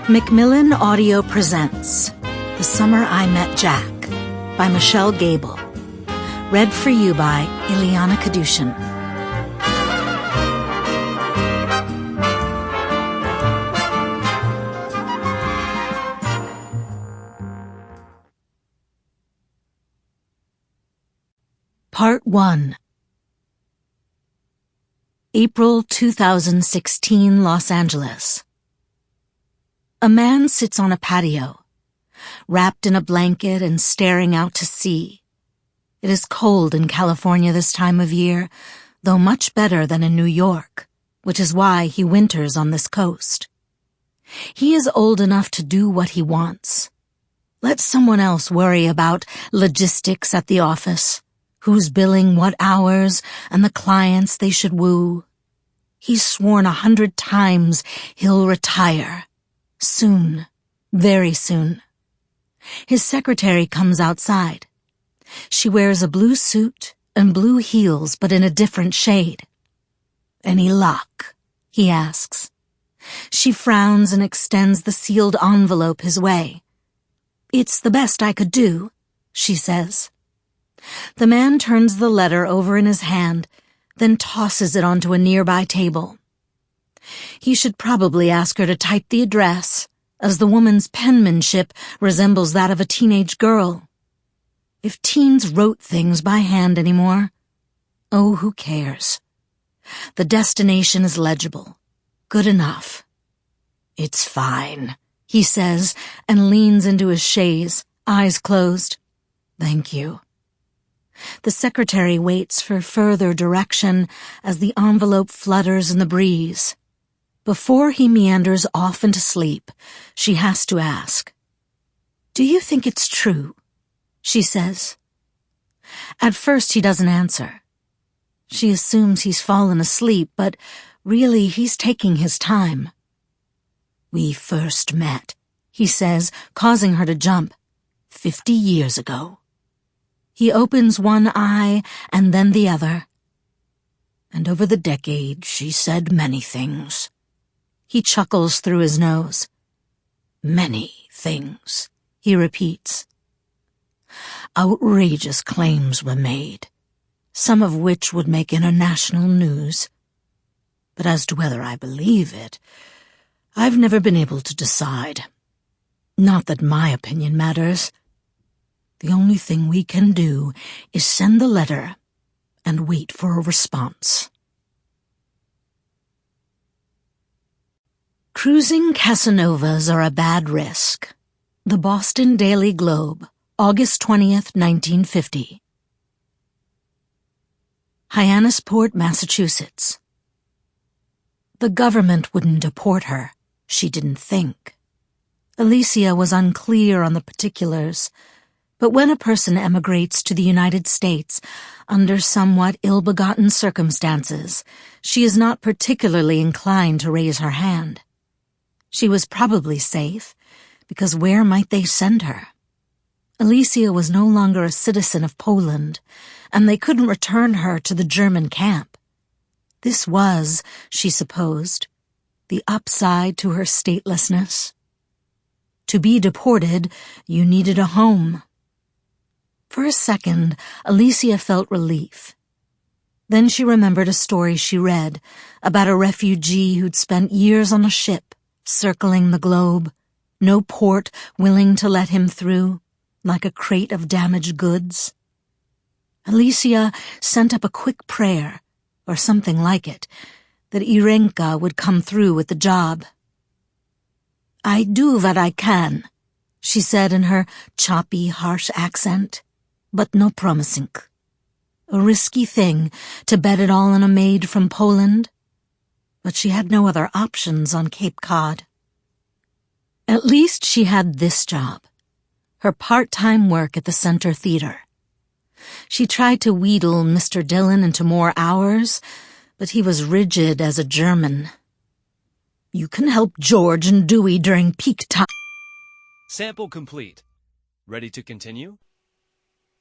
Macmillan Audio presents The Summer I Met Jack by Michelle Gable. Read for you by Ilyana Kadushin. Part 1. April 2016, Los Angeles. A man sits on a patio, wrapped in a blanket and staring out to sea. It is cold in California this time of year, though much better than in New York, which is why he winters on this coast. He is old enough to do what he wants. Let someone else worry about logistics at the office, who's billing what hours, and the clients they should woo. He's sworn 100 times he'll retire. Soon, very soon. His secretary comes outside. She wears a blue suit and blue heels, but in a different shade. "Any luck?" he asks. She frowns and extends the sealed envelope his way. "It's the best I could do," she says. The man turns the letter over in his hand, then tosses it onto a nearby table. He should probably ask her to type the address, as the woman's penmanship resembles that of a teenage girl. If teens wrote things by hand anymore, oh, who cares? The destination is legible. Good enough. "It's fine," he says, and leans into his chaise, eyes closed. "Thank you." The secretary waits for further direction as the envelope flutters in the breeze. Before he meanders off into sleep, she has to ask, "Do you think it's true?" she says. At first he doesn't answer. She assumes he's fallen asleep, but really he's taking his time. "We first met," he says, causing her to jump, 50 years ago. He opens one eye and then the other. "And over the decades she said many things." He chuckles through his nose. "Many things," he repeats. "Outrageous claims were made, some of which would make international news. But as to whether I believe it, I've never been able to decide. Not that my opinion matters. The only thing we can do is send the letter and wait for a response." Cruising Casanovas are a bad risk. The Boston Daily Globe, August 20th, 1950. Hyannisport, Massachusetts. The government wouldn't deport her, she didn't think. Alicia was unclear on the particulars, but when a person emigrates to the United States under somewhat ill-begotten circumstances, she is not particularly inclined to raise her hand. She was probably safe, because where might they send her? Alicia was no longer a citizen of Poland, and they couldn't return her to the German camp. This was, she supposed, the upside to her statelessness. To be deported, you needed a home. For a second, Alicia felt relief. Then she remembered a story she read about a refugee who'd spent years on a ship, circling the globe, no port willing to let him through, like a crate of damaged goods. Alicia sent up a quick prayer, or something like it, that Irenka would come through with the job. "I do what I can," she said in her choppy, harsh accent, "but no promising. A risky thing to bet it all on a maid from Poland, but she had no other options on Cape Cod. At least she had this job, her part-time work at the Center Theater. She tried to wheedle Mr. Dillon into more hours, but he was rigid as a German. "You can help George and Dewey during peak time." Sample complete. Ready to continue?